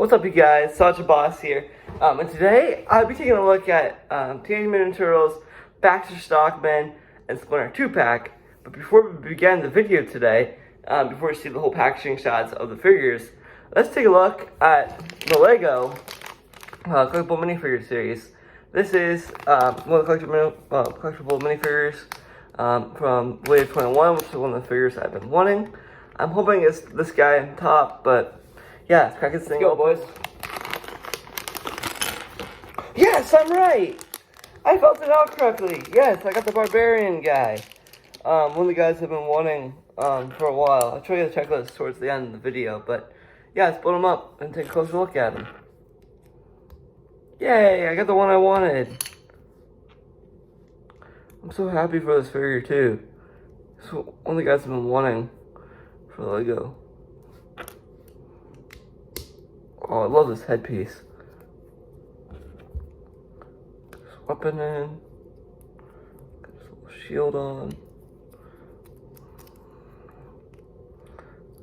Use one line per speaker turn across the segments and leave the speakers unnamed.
What's up, you guys? Sacha Boss here. And today I'll be taking a look at Teenage Mutant Ninja Turtles, Baxter Stockman, and Splinter 2-pack. But before we begin the video today, before we see the whole packaging shots of the figures, let's take a look at the Lego collectible minifigure series. This is one of the collectible minifigures from Wave 21, which is one of the figures I've been wanting. I'm hoping it's this guy on top, but yeah, let's crack this thing open. Boys. Yes, I'm right! I felt it out correctly. Yes, I got the Barbarian guy. One of the guys I've been wanting for a while. I'll show you the checklist towards the end of the video, but yeah, let's put him up and take a closer look at him. Yay, I got the one I wanted. I'm so happy for this figure too. It's one of the guys I've been wanting for Lego. Oh, I love this headpiece. This weapon in. Got this little shield on.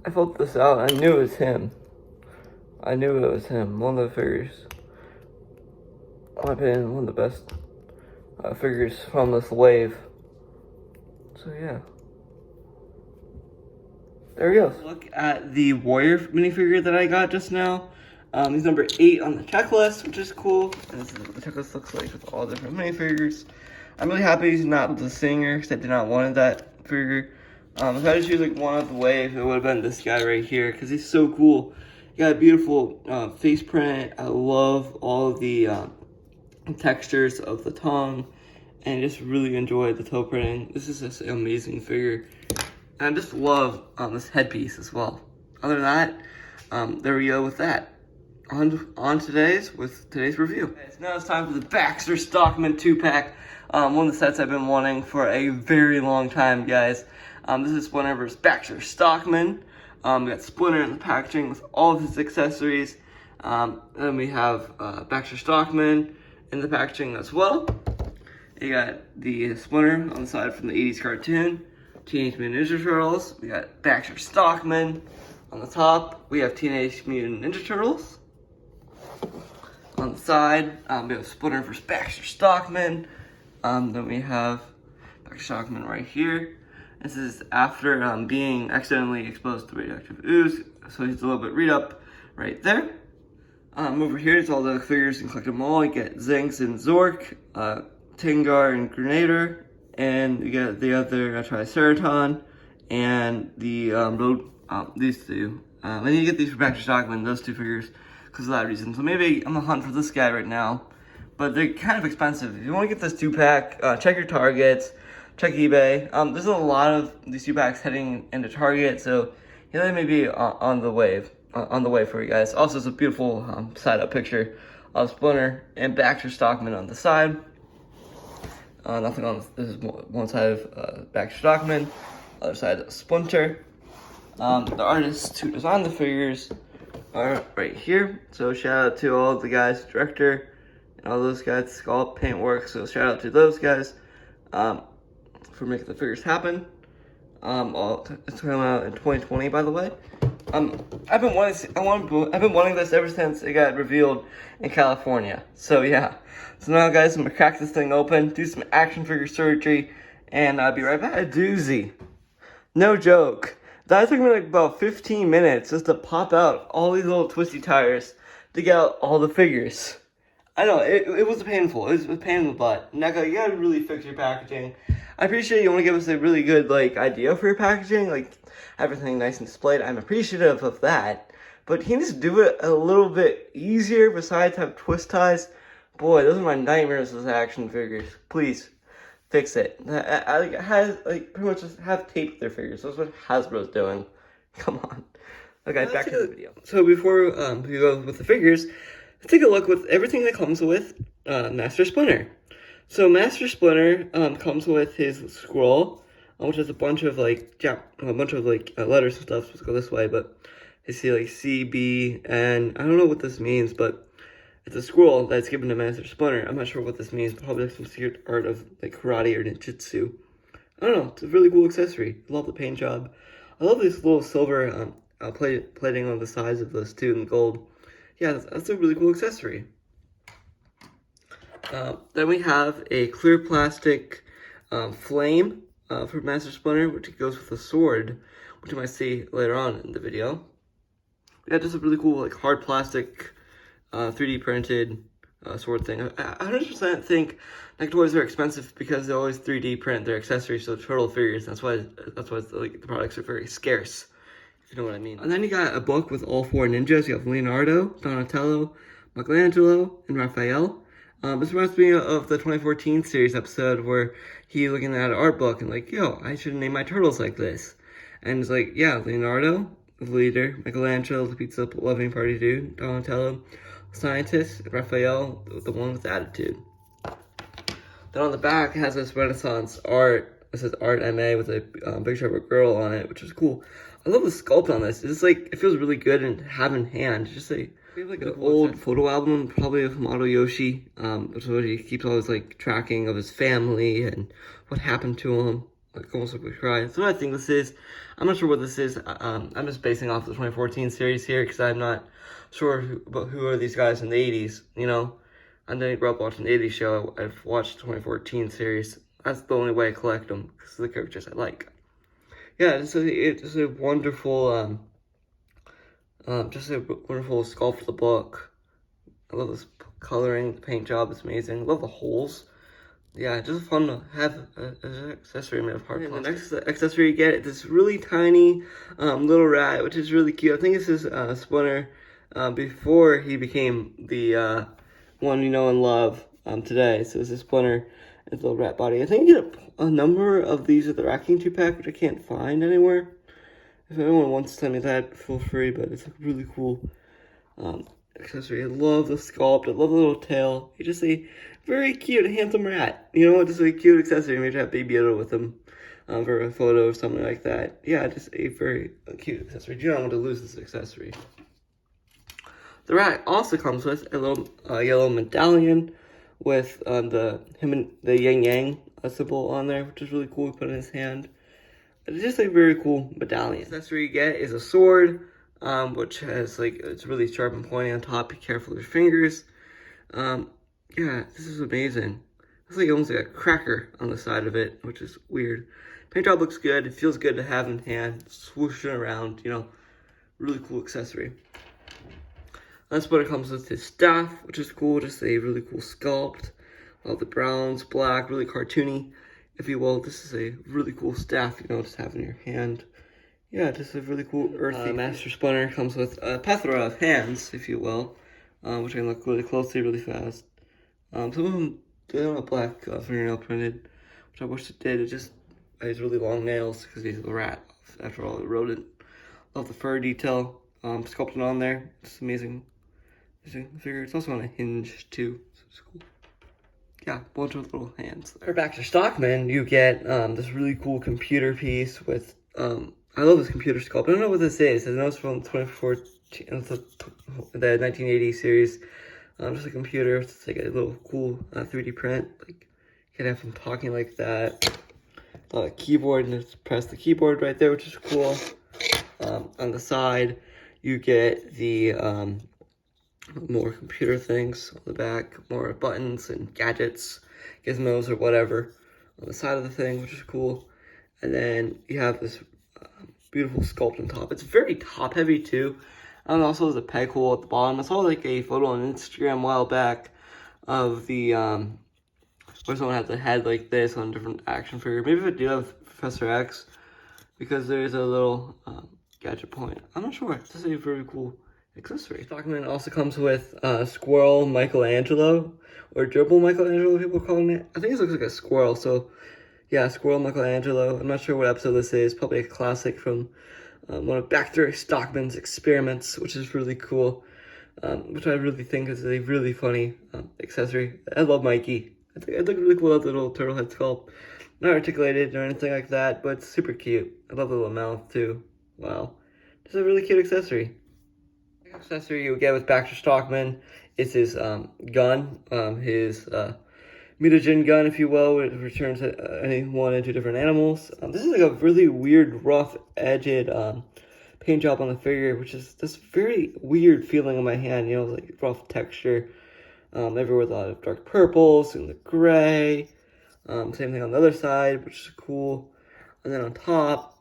I felt this out. I knew it was him. One of the figures. In my opinion, one of the best figures from this wave. So yeah. There we go. Look at the Warrior minifigure that I got just now. He's number 8 on the checklist, which is cool. And this is what the checklist looks like with all different minifigures. I'm really happy he's not the singer, because I did not want that figure. If I had to choose like one of the wave, it would have been this guy right here, because he's so cool. He got a beautiful face print. I love all of the textures of the tongue, and I just really enjoy the toe printing. This is just an amazing figure. And I just love this headpiece as well. Other than that, there we go with that. On today's review. Okay, so now it's time for the Baxter Stockman 2-pack. One of the sets I've been wanting for a very long time, guys. This is Splinter vs. Baxter Stockman. We got Splinter in the packaging with all of his accessories. Then we have Baxter Stockman in the packaging as well. You got the Splinter on the side from the 80s cartoon. Teenage Mutant Ninja Turtles. We got Baxter Stockman on the top. We have Teenage Mutant Ninja Turtles. On the side, we have Splinter vs. Baxter Stockman. Then we have Baxter Stockman right here. This is after being accidentally exposed to radioactive ooze, so he's a little bit read up right there. Over here is all the figures and collect them all. You get Zinx and Zork, Tingar and Grenader, and you get the other Triceraton, and the these two. And you get these for Baxter Stockman, those two figures, because of that reason. So maybe I'm gonna hunt for this guy right now, but they're kind of expensive. If you want to get this 2-pack, check your Targets, check eBay. There's a lot of these 2-packs heading into Target, so yeah, they may be on the way for you guys. Also, it's a beautiful side-up picture of Splinter and Baxter Stockman on the side. Nothing on this is one side of Baxter Stockman, other side of Splinter. The artists who designed the figures are right here. So shout out to all the guys, director, and all those guys, sculpt, paint work. So shout out to those guys for making the figures happen. It's coming out in 2020, by the way. I've been wanting this ever since it got revealed in California. So yeah. So now, guys, I'm gonna crack this thing open, do some action figure surgery, and I'll be right back. A doozy. No joke. That took me like about 15 minutes just to pop out all these little twisty tires to get out all the figures. I know, it was painful. It was a pain in the butt. Neca, you gotta really fix your packaging. I appreciate you want to give us a really good idea for your packaging, everything nice and displayed. I'm appreciative of that. But can you just do it a little bit easier besides have twist ties? Boy, those are my nightmares, those action figures. Please, fix it. Pretty much just have tape their figures. That's what Hasbro's doing. Come on. Okay, back to the video. So before we go with the figures, let's take a look with everything that comes with Master Splinter. So Master Splinter comes with his scroll, which is a bunch of letters and stuff. Let's go this way, but you see C, B, and I don't know what this means, but it's a scroll that's given to Master Splinter. I'm not sure what this means, probably some secret art of karate or ninjutsu. I don't know, it's a really cool accessory. I love the paint job. I love this little silver plating on the sides of those two in gold. yeah, that's a really cool accessory. Then we have a clear plastic flame for Master Splinter, which goes with a sword, which you might see later on in the video. Yeah, just a really cool, like, hard plastic, 3D printed sword thing. I 100% think Neca toys are expensive because they always 3D print their accessories, so turtle figures. That's why like the products are very scarce, if you know what I mean. And then you got a book with all 4 ninjas. You have Leonardo, Donatello, Michelangelo, and Raphael. This reminds me of the 2014 series episode where he looking at an art book and like, yo, I should name my turtles like this. And it's like, yeah, Leonardo, the leader, Michelangelo, the pizza loving party dude, Donatello, scientist, Raphael, the one with attitude. Then on the back it has this Renaissance art. It says Art MA with a picture of a girl on it, which is cool. I love the sculpt on this. It's like, it feels really good and have in hand. It's just like an old photo album, probably of Model Yoshi, which is what he keeps always like tracking of his family and what happened to him. Like almost like we cry. So what I think this is, I'm not sure what this is. I'm just basing off the 2014 series here because I'm not sure who are these guys in the 80s, you know? I didn't grow up watching the 80s show. I've watched the 2014 series. That's the only way I collect them because of the characters I like. Yeah, it's a wonderful, just a wonderful sculpt for the book. I love this coloring. The paint job is amazing. I love the holes. Yeah, just fun to have an accessory made of hard plastic. The next accessory you get is this really tiny little rat, which is really cute. I think this is Splinter before he became the one you know and love today. So this is Splinter, his little rat body. I think you get a number of these at the Racking 2-pack, which I can't find anywhere. If anyone wants to tell me that, feel free, but it's a really cool accessory. I love the sculpt. I love the little tail. He's just a very cute, handsome rat. You know, just a cute accessory. Maybe have Baby Yoda with him for a photo or something like that. Yeah, just a very cute accessory. You don't want to lose this accessory. The rat also comes with a little yellow medallion with the yin yang symbol on there, which is really cool. Put in his hand. It's just a very cool medallion. The accessory you get is a sword, which has like, it's really sharp and pointy on top. Be careful with your fingers. Yeah, this is amazing. It's like almost like a cracker on the side of it, which is weird. Paint job looks good. It feels good to have in hand, swooshing around, you know, really cool accessory. That's what it comes with his staff, which is cool. Just a really cool sculpt. All the browns, black, really cartoony, if you will. This is a really cool staff, you know, just have in your hand. Yeah, just a really cool earthy. Master Splinter comes with a plethora of hands, if you will, which I can look really closely, really fast. Some of them, they don't have black fingernail printed, which I wish it did. It just has really long nails because he's a rat, after all, a rodent. Love the fur detail sculpted on there. It's amazing. Figure. It's also on a hinge too, so it's cool. Yeah, bunch of little hands. For Baxter Stockman, you get this really cool computer piece with I love this computer sculpt. I don't know what this is. I know it's from 2014, the 1980 series. Just a computer. It's like a little cool 3D print. Like you can have him talking like that. Keyboard, and just press the keyboard right there, which is cool. On the side, you get the more computer things on the back, more buttons and gadgets, gizmos or whatever on the side of the thing, which is cool. And then you have this beautiful sculpt on top. It's very top heavy too. And also there's a peg hole at the bottom. I saw like a photo on Instagram a while back of the where someone had the head like this on a different action figure. Maybe if I do have Professor X, because there's a little gadget point. I'm not sure. It's just a very cool accessory. Stockman also comes with Squirrel Michelangelo, or Dribble Michelangelo, people calling it. I think this looks like a squirrel, so yeah, Squirrel Michelangelo. I'm not sure what episode this is. Probably a classic from one of Baxter Stockman's experiments, which is really cool, which I really think is a really funny accessory. I love Mikey. I think it looked really cool with the little turtle head sculpt. Not articulated or anything like that, but it's super cute. I love the little mouth too. Wow. It's a really cute accessory. Accessory you get with Baxter Stockman is his gun, his mutagen gun, if you will, which returns anyone into different animals. This is like a really weird, rough-edged paint job on the figure, which is this very weird feeling in my hand, you know, like rough texture. Everywhere with a lot of dark purples and the gray. Same thing on the other side, which is cool. And then on top,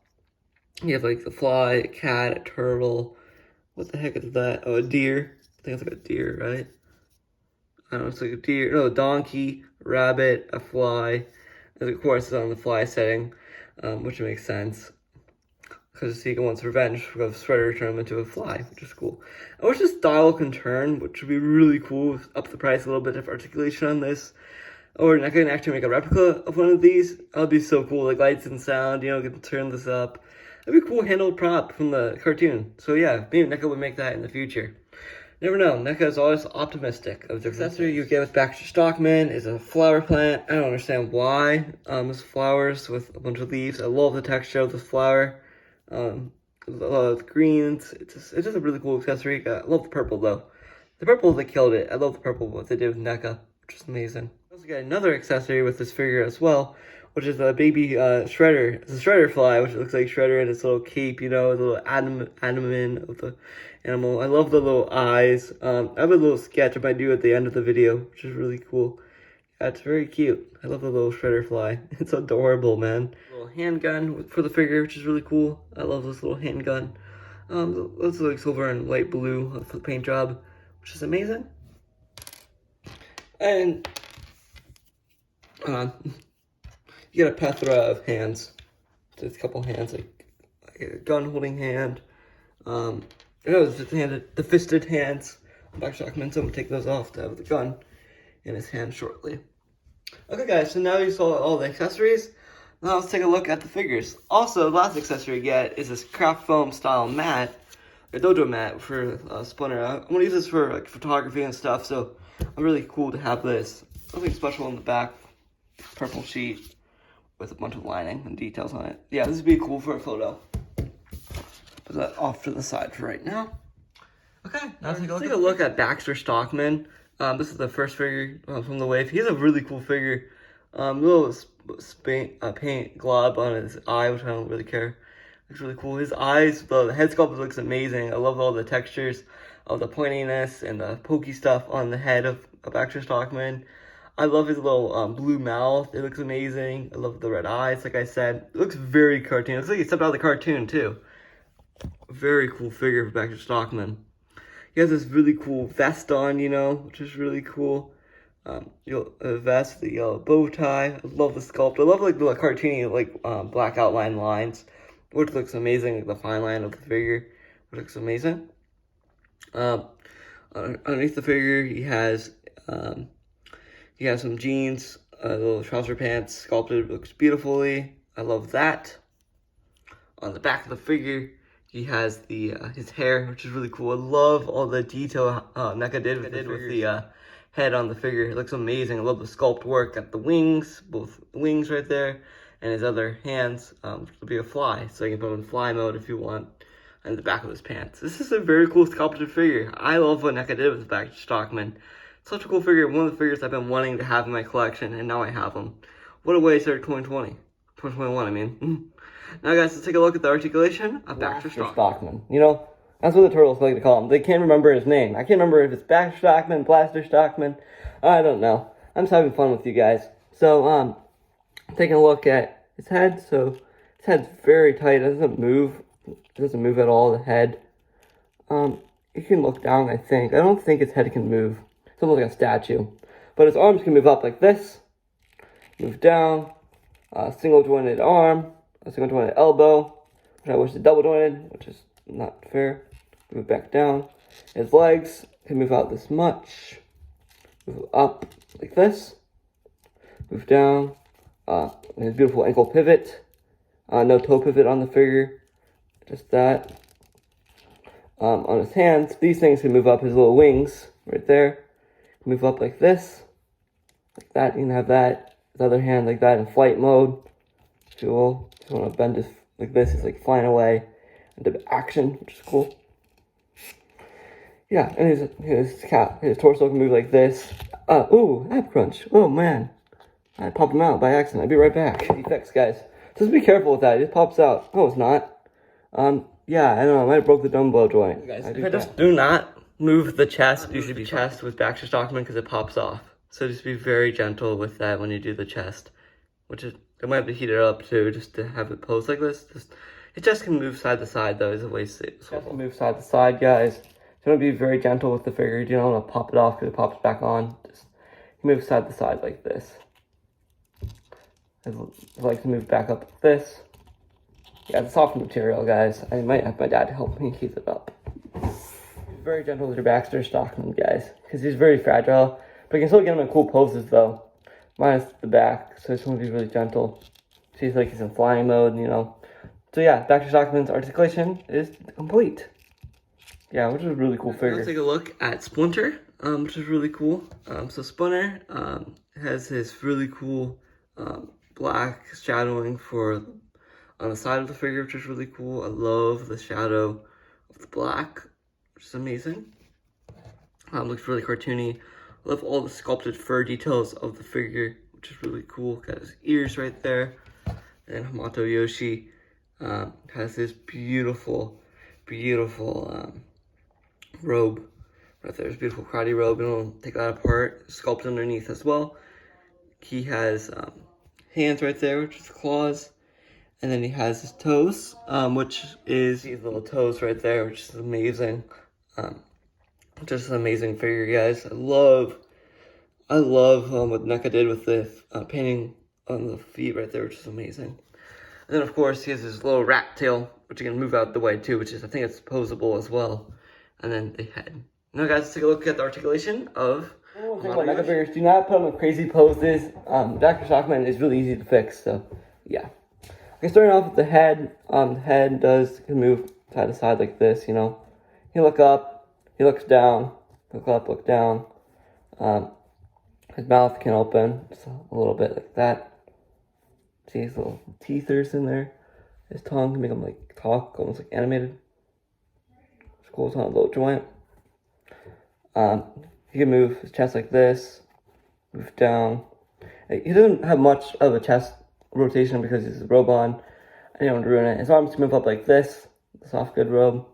you have like the fly, a cat, a turtle. What the heck is that? Oh, a deer. I think it's like a deer, right? I don't know, it's like a deer. No, a donkey, a rabbit, a fly. And of course, it's on the fly setting, which makes sense. Because Neca wants revenge because Shredder turned him into a fly, which is cool. I wish this dial can turn, which would be really cool. Up the price a little bit of articulation on this. Or I can actually make a replica of one of these. That would be so cool, like lights and sound, you know, get to turn this up. That'd be a cool handled prop from the cartoon. So yeah, maybe Neca would make that in the future. Never know, Neca is always optimistic. Of the accessory you get with Baxter Stockman is a flower plant. I don't understand why. It's flowers with a bunch of leaves. I love the texture of this flower. A lot of greens. It's just a really cool accessory. I love the purple though. The purple, they killed it. I love the purple, what they did with Neca, which is amazing. I also got another accessory with this figure as well, which is a baby Shredder. It's a Shredder fly, which looks like Shredder in its little cape, you know, the little animal of the animal. I love the little eyes. I have a little sketch I might do at the end of the video, which is really cool. Yeah, it's very cute. I love the little Shredder fly. It's adorable, man. Little handgun for the figure, which is really cool. I love this little handgun. It's like silver and light blue for the paint job, which is amazing. And you get a plethora of hands. There's a couple hands, like a gun holding hand. It's just the fisted hands. Baxter Stockman, so I'm gonna take those off to have the gun in his hand shortly. Okay guys, so now you saw all the accessories. Now let's take a look at the figures. Also, the last accessory you get is this craft foam style mat, or dojo mat for Splinter. I'm gonna use this for like photography and stuff, so I'm really cool to have this. Something special in the back, purple sheet with a bunch of lining and details on it. Yeah, this would be cool for a photo. Put that off to the side for right now. Okay, now let's take a look at Baxter Stockman. This is the first figure from the wave. He has a really cool figure. Little paint glob on his eye, which I don't really care. Looks really cool. His eyes, the head sculpt looks amazing. I love all the textures of the pointiness and the pokey stuff on the head of Baxter Stockman. I love his little blue mouth. It looks amazing. I love the red eyes, like I said. It looks very cartoon. It looks like he stepped out of the cartoon, too. Very cool figure for Baxter Stockman. He has this really cool vest on, you know, which is really cool. Vest, the yellow bow tie. I love the sculpt. I love like the cartoony, like black outline lines, which looks amazing. Like the fine line of the figure, which looks amazing. Underneath the figure, he has some jeans, little trouser pants, sculpted. Looks beautifully. I love that. On the back of the figure, he has the his hair, which is really cool. I love all the detail Neca did with the head on the figure. It looks amazing. I love the sculpt work at the wings, both wings right there, and his other hands to be a fly, so you can put him in fly mode if you want, and the back of his pants. This is a very cool sculpted figure. I love what Neca did with Baxter Stockman. Such a cool figure. One of the figures I've been wanting to have in my collection, and now I have them. What a way to start 2021, I mean. Now guys, let's take a look at the articulation of Baxter Stockman. You know, that's what the turtles like to call him. They can't remember his name. I can't remember if it's Baxter Stockman, Blaster Stockman. I don't know. I'm just having fun with you guys. So, taking a look at his head. So, his head's very tight. It doesn't move. It doesn't move at all, the head. You can look down, I think. I don't think his head can move. It's almost like a statue. But his arms can move up like this. Move down. Single jointed arm. A single jointed elbow, which I wish is double jointed, which is not fair. Move back down. His legs can move out this much. Move up like this. Move down. His beautiful ankle pivot. No toe pivot on the figure. Just that. On his hands, these things can move up his little wings right there. Move up like this. Like that. You can have that. His other hand like that in flight mode. Cool. If you want to bend this like this, it's like flying away into action, which is cool. Yeah, and his torso can move like this. Ooh, ab crunch. Oh man, I popped him out by accident. I'll be right back. Effects, guys. Just be careful with that. It pops out. Oh, it's not. Yeah, I know, I might have broke the dumbbell joint. Guys, if I just do not move the chest, usually be chest with Baxter Stockman because it pops off. So just be very gentle with that when you do the chest, which is, I might have to heat it up too, just to have it pose like this. It just can move side to side though, is a way to swivel. Move side to side, guys. So don't be very gentle with the figure. You don't want to pop it off because it pops back on. Just move side to side like this. I like to move back up like this. Yeah, it's soft material, guys. I might have my dad help me heat it up. Very gentle with your Baxter Stockman, guys, because he's very fragile. But you can still get him in cool poses, though. Minus the back, so it's going to be really gentle. See, like he's in flying mode, you know. So yeah, Baxter Stockman's articulation is complete. Yeah, which is a really cool figure. Let's take a look at Splinter, which is really cool. So Splinter has this really cool black shadowing on the side of the figure, which is really cool. I love the shadow of the black, which is amazing. Looks really cartoony. I love all the sculpted fur details of the figure, which is really cool. Got his ears right there. And Hamato Yoshi has this beautiful, beautiful robe right there. It's a beautiful karate robe. And I'll take that apart, sculpt underneath as well. He has hands right there, which is claws. And then he has his toes, which is these little toes right there, which is amazing. Just an amazing figure, guys. I love what Neca did with the painting on the feet right there, which is amazing. And then, of course, he has his little rat tail, which you can move out the way, too, which is, I think it's posable as well. And then the head. Now, guys, let's take a look at the articulation of Neca figures. Do not put them in crazy poses. Baxter Stockman is really easy to fix, so, yeah. Okay, starting off with the head. The head can move side to side like this, you know. He look up. He looks down, look up, look down. His mouth can open just a little bit like that. See his little teethers in there. His tongue can make him like talk, almost like animated. It's cool, it's on a little joint. He can move his chest like this, move down. He doesn't have much of a chest rotation because he's a robe on. I didn't want to ruin it. His arms can move up like this, the soft good robe.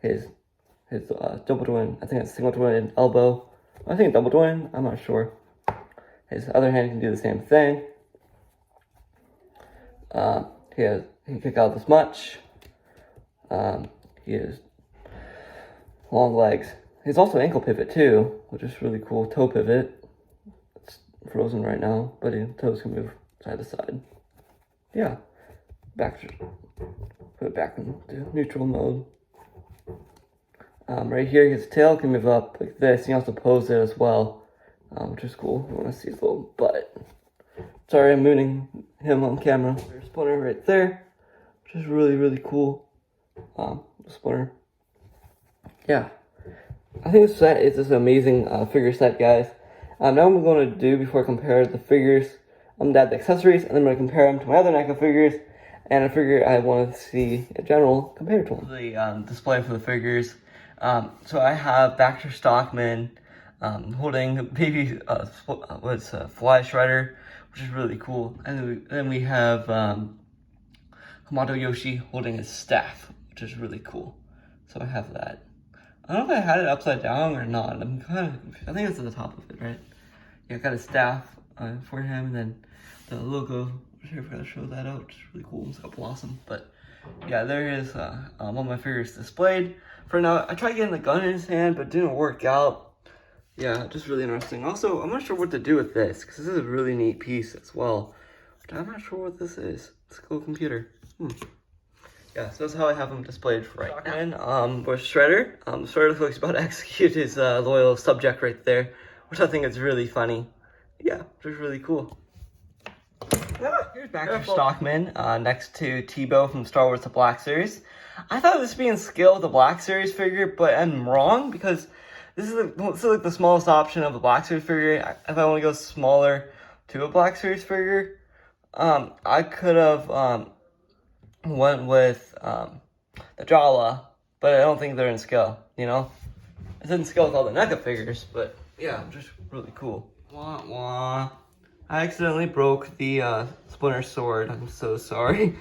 His double twin, I think it's single twin elbow. I think double twin, I'm not sure. His other hand can do the same thing. He can kick out this much. He has long legs. He's also ankle pivot too, which is really cool. Toe pivot. It's frozen right now, but his toes can move side to side. Yeah. Put it back into neutral mode. Right here, his tail can move up like this. You can also pose it as well, which is cool. You want to see his little butt. Sorry, I'm mooning him on camera. There's Splinter right there, which is really, really cool. Splinter. Yeah. I think this set is this amazing figure set, guys. Now what I'm going to do before I compare the figures, I'm going to add the accessories, and then I'm going to compare them to my other Neca figures, and a figure I want to see in general compared to them. The display for the figures. So I have Baxter Stockman holding baby fly shredder, which is really cool. And then we have Hamato Yoshi holding his staff, which is really cool. So I have that. I don't know if I had it upside down or not. I'm kind of confused. I think it's at the top of it, right? Yeah, I got a staff for him, and then the logo. I'm sure if I gotta show that out, which is really cool. It's got Blossom, but yeah, there is all my figures displayed. For now, I tried getting the gun in his hand, but it didn't work out. Yeah, just really interesting. Also, I'm not sure what to do with this, because this is a really neat piece as well. But I'm not sure what this is. It's a cool computer. Yeah, so that's how I have him displayed right now. With Shredder. Shredder looks like he's about to execute his loyal subject right there, which I think is really funny. Yeah, which is really cool. Here's Baxter Stockman next to Tebow from Star Wars The Black Series. I thought this would be in scale with the Black Series figure, but I'm wrong because this is like the smallest option of the Black Series figure. If I want to go smaller to a Black Series figure, I could have went with the Jawa, but I don't think they're in scale, you know? It's in scale with all the Neca figures, but yeah, just really cool. Wah, wah. I accidentally broke the Splinter sword. I'm so sorry.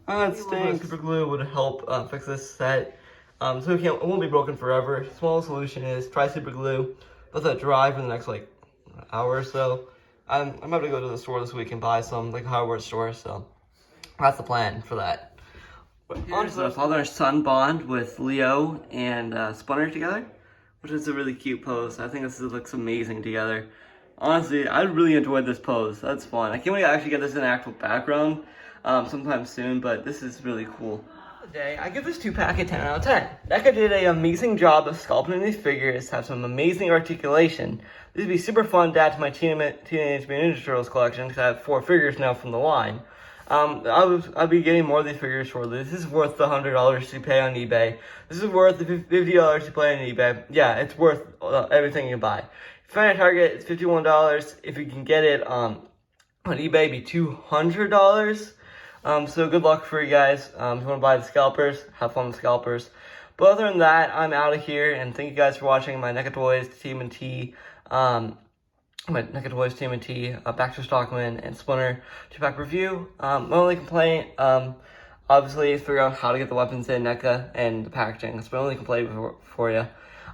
It stinks. Super glue would help fix this set. So it won't be broken forever. Small solution is try super glue. Let that dry for the next like hour or so. I'm about to go to the store this week and buy some, like a hardware store, so that's the plan for that. Here's the father-son bond with Leo and Splinter together, which is a really cute pose. I think this looks amazing together. Honestly, I really enjoyed this pose. That's fun. I can't wait to actually get this in an actual background sometime soon, but this is really cool. Today, I give this 2-pack a 10 out of 10. Neca did an amazing job of sculpting these figures, have some amazing articulation. These would be super fun to add to my Teenage Mutant Ninja Turtles collection because I have 4 figures now from the line. I'll be getting more of these figures shortly. This is worth the $100 to pay on eBay. This is worth the $50 to pay on eBay. Yeah, it's worth everything you buy. If you find a Target, it's $51. If you can get it on eBay, it'd be $200. So good luck for you guys. If you want to buy the scalpers, have fun with scalpers. But other than that, I'm out of here, and thank you guys for watching my Neca Toys TMNT, Baxter Stockman, and Splinter 2-pack review. My only complaint, obviously, is figure out how to get the weapons in Neca and the packaging. That's my only complaint for you.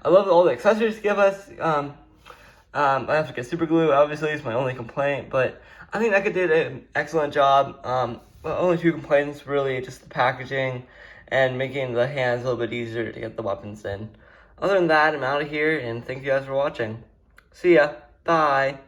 I love all the accessories to give us. I have to get super glue, obviously, is my only complaint, but I think Neca did an excellent job. Only 2 complaints, really, just the packaging and making the hands a little bit easier to get the weapons in. Other than that, I'm out of here, and thank you guys for watching. See ya. Bye.